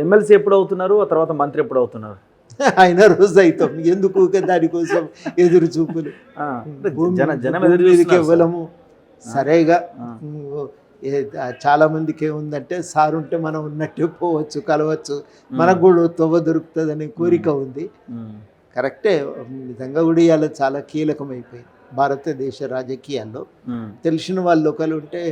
MLC ఎప్పుడు అవుతున్నారు, ఆ తర్వాత మంత్రి ఎప్పుడు అవుతున్నారు? అయిన రోజు అవుతాం, ఎందుకు దానికోసం ఎదురు చూపులు. జనం ఎదురు చూస్తున్నారు ఇవ్వలము సరేగా. చాలా మందికి ఏముందంటే సార్ ఉంటే మనం ఉన్నట్టే పోవచ్చు, కలవచ్చు, మనకు కూడా తొవ్వ దొరుకుతుంది అనే కోరిక ఉంది. కరెక్టే, నిజంగా కూడా ఇవాళ చాలా కీలకమైపోయింది భారతదేశ రాజకీయాల్లో. తెలిసిన వాళ్ళు ఒకరు ఉంటే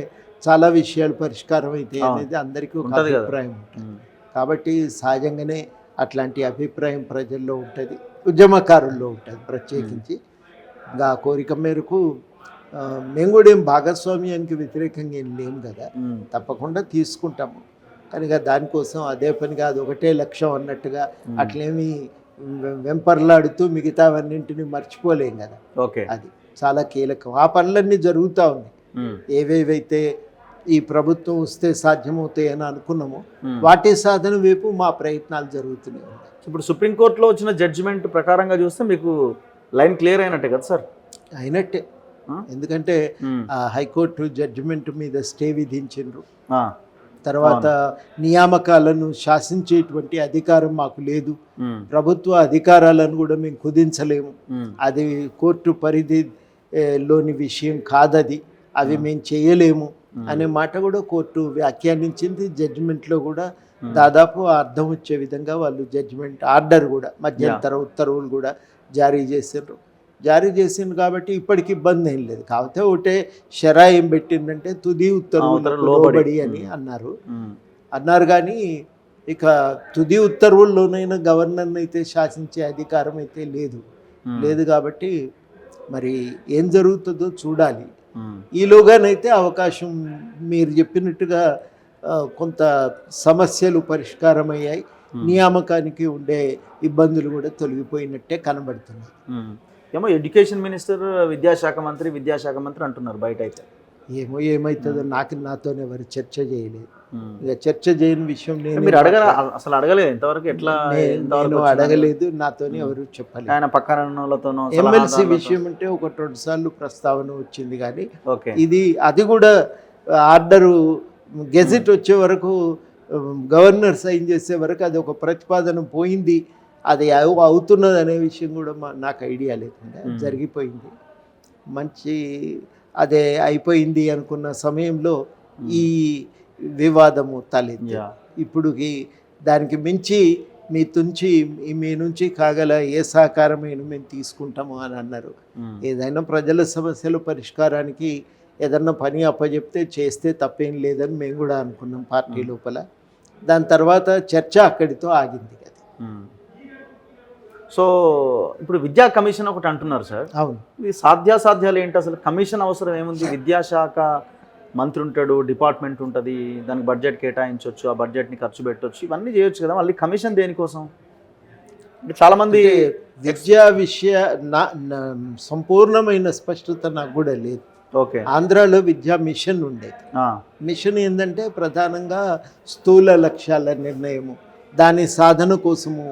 చాలా విషయాలు పరిష్కారం అవుతాయి అనేది అందరికీ ఒక అభిప్రాయం ఉంటుంది. కాబట్టి సహజంగానే అట్లాంటి అభిప్రాయం ప్రజల్లో ఉంటుంది, ఉద్యమకారుల్లో ఉంటుంది ప్రత్యేకించి. ఇంకా ఆ కోరిక మేరకు మేము కూడా ఏం భాగస్వామ్యానికి వ్యతిరేకంగా ఏం లేము కదా, తప్పకుండా తీసుకుంటాము. కానీ దానికోసం అదే పనిగా అది ఒకటే లక్ష్యం అన్నట్టుగా అట్లేమి వెంపర్లాడుతూ మిగతావన్నింటినీ మర్చిపోలేం కదా. అది చాలా కీలకం. ఆ పనులన్నీ జరుగుతూ ఉన్నాయి. ఏవేవైతే ఈ ప్రభుత్వం వస్తే సాధ్యమవుతాయని అనుకున్నామో వాటి సాధన వైపు మా ప్రయత్నాలు జరుగుతున్నాయి. ఇప్పుడు సుప్రీంకోర్టులో వచ్చిన జడ్జిమెంట్ ప్రకారంగా చూస్తే మీకు లైన్ క్లియర్ అయినట్టే కదా సార్? అయినట్టే, ఎందుకంటే హైకోర్టు జడ్జిమెంట్ మీద స్టే విధించిండ్రు. తర్వాత నియామకాలను శాసించేటువంటి అధికారం మాకు లేదు, ప్రభుత్వ అధికారాలను కూడా మేము కుదించలేము, అది కోర్టు పరిధిలోని విషయం కాదది, అవి మేము చేయలేము అనే మాట కూడా కోర్టు వ్యాఖ్యానించింది. జడ్జిమెంట్లో కూడా దాదాపు అర్థం వచ్చే విధంగా వాళ్ళు జడ్జిమెంట్ ఆర్డర్ కూడా మధ్యంతర ఉత్తర్వులు కూడా జారీ చేసిండ్రు. కాబట్టి ఇప్పటికి ఇబ్బంది ఏం లేదు. కాకపోతే ఒకటే షరా ఏం పెట్టిందంటే తుది ఉత్తర్వులకు లోబడి అని అన్నారు కానీ ఇక తుది ఉత్తర్వుల్లోనైనా గవర్నర్ని అయితే శాసించే అధికారం అయితే లేదు కాబట్టి మరి ఏం జరుగుతుందో చూడాలి. ఈలోగానైతే అవకాశం మీరు చెప్పినట్టుగా కొంత సమస్యలు పరిష్కారమయ్యాయి, నియామకానికి ఉండే ఇబ్బందులు కూడా తొలగిపోయినట్టే కనబడుతున్నాయి. ఏమో ఎడ్యుకేషన్ మినిస్టర్, విద్యాశాఖ మంత్రి అంటున్నారు బయట. అయితే ఏమవుతుందో నాతోనే ఎవరు చర్చ చేయలేదు. ఇక చర్చ చేయని విషయం మీరు అసలు అడగలేదు ఇంతవరకు? ఎట్లా నేను అడగలేదు, నాతోనే ఎవరు చెప్పలేదు. ఆయన పక్కన ఎమ్మెల్సీ విషయం అంటే 1-2 సార్లు ప్రస్తావన వచ్చింది కానీ అది కూడా ఆర్డరు గెజెట్ వచ్చే వరకు, గవర్నర్ సైన్ చేసే వరకు అది ఒక ప్రతిపాదన పోయింది, అది అవుతున్నది అనే విషయం కూడా నాకు ఐడియా లేకుండా జరిగిపోయింది. మంచి అదే అయిపోయింది అనుకున్న సమయంలో ఈ వివాదము తలెత్తి ఇప్పుడు దానికి మించి మీ నుంచి కాగల ఏ సహకారమైన మేము తీసుకుంటాము అని అన్నారు. ఏదైనా ప్రజల సమస్యల పరిష్కారానికి ఏదన్నా పని అప్పచెప్తే చేస్తే తప్పేం లేదని మేము కూడా అనుకున్నాం పార్టీ లోపల. దాని తర్వాత చర్చ అక్కడితో ఆగింది కదా. సో ఇప్పుడు విద్యా కమిషన్ ఒకటి అంటున్నారు సార్. అవును, ఇది సాధ్యాసాధ్యాలు ఏంటి అసలు? కమిషన్ అవసరం ఏముంది? విద్యాశాఖ మంత్రి ఉంటాడు, డిపార్ట్మెంట్ ఉంటుంది, దానికి బడ్జెట్ కేటాయించవచ్చు, ఆ బడ్జెట్ని ఖర్చు పెట్టవచ్చు, ఇవన్నీ చేయొచ్చు కదా, మళ్ళీ కమిషన్ దేనికోసం? అంటే చాలామంది విద్యా సంపూర్ణమైన స్పష్టత నాకు కూడా లేదు. ఆంధ్రాలో విద్యా మిషన్ ఉండేది. మిషన్ ఏంటంటే ప్రధానంగా స్థూల లక్ష్యాల నిర్ణయము, దాని సాధన కోసము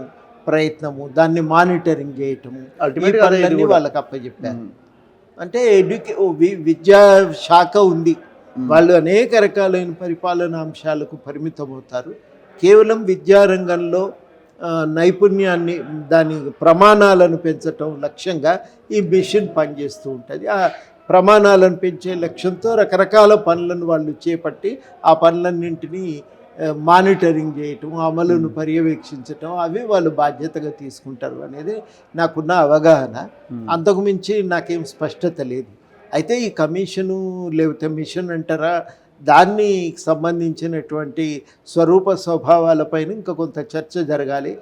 ప్రయత్నము, దాన్ని మానిటరింగ్ చేయటము, అల్టిమేట్లీ వాళ్ళకి అప్పచెప్పారు. అంటే విద్యా శాఖ ఉంది, వాళ్ళు అనేక రకాలైన పరిపాలనా అంశాలకు పరిమితమవుతారు. కేవలం విద్యారంగంలో నైపుణ్యాన్ని, దాని ప్రమాణాలను పెంచటం లక్ష్యంగా ఈ మిషన్ పనిచేస్తూ ఉంటుంది. ఆ ప్రమాణాలను పెంచే లక్ష్యంతో రకరకాల పనులను వాళ్ళు చేపట్టి ఆ పనులన్నింటినీ మానిటరింగ్ చేయటం, అమలును పర్యవేక్షించటం, అవి వాళ్ళు బాధ్యతగా తీసుకుంటారు అనేది నాకున్న అవగాహన. అంతకుమించి నాకేం స్పష్టత లేదు. అయితే ఈ కమిషను లేకపోతే మిషన్ అంటారా, దాన్ని సంబంధించినటువంటి స్వరూప స్వభావాలపైన ఇంకా కొంత చర్చ జరగాలి.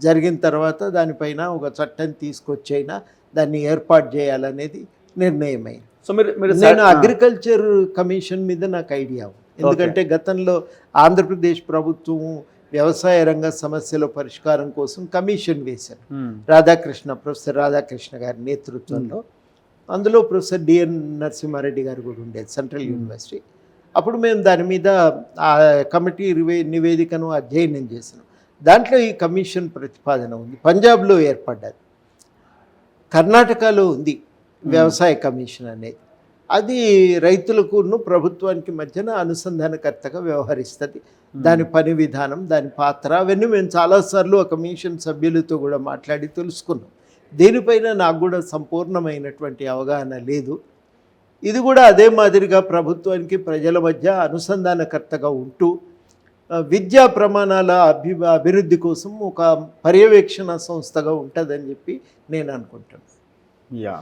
జరిగిన తర్వాత దానిపైన ఒక చట్టం తీసుకొచ్చైనా దాన్ని ఏర్పాటు చేయాలనేది నిర్ణయమైంది. సో నేను అగ్రికల్చర్ కమిషన్ మీద నాకు ఐడియా ఉంది, ఎందుకంటే గతంలో ఆంధ్రప్రదేశ్ ప్రభుత్వం వ్యవసాయ రంగ సమస్యల పరిష్కారం కోసం కమిషన్ వేశారు ప్రొఫెసర్ రాధాకృష్ణ గారి నేతృత్వంలో. అందులో ప్రొఫెసర్ డిఎన్ నరసింహారెడ్డి గారు కూడా ఉండేది, సెంట్రల్ యూనివర్సిటీ. అప్పుడు మేము దాని మీద ఆ కమిటీ నివేదికను అధ్యయనం చేసాం. దాంట్లో ఈ కమిషన్ ప్రతిపాదన ఉంది. పంజాబ్లో ఏర్పడ్డది, కర్ణాటకలో ఉంది వ్యవసాయ కమిషన్ అనేది. అది రైతులకును ప్రభుత్వానికి మధ్యన అనుసంధానకర్తగా వ్యవహరిస్తుంది. దాని పని విధానం, దాని పాత్ర అవన్నీ మేము చాలాసార్లు ఒక కమిషన్ సభ్యులతో కూడా మాట్లాడి తెలుసుకున్నాం. దీనిపైన నాకు కూడా సంపూర్ణమైనటువంటి అవగాహన లేదు. ఇది కూడా అదే మాదిరిగా ప్రభుత్వానికి ప్రజల మధ్య అనుసంధానకర్తగా ఉంటూ విద్యా ప్రమాణాల అభివృద్ధి కోసం ఒక పర్యవేక్షణ సంస్థగా ఉంటుందని చెప్పి నేను అనుకుంటాను. యా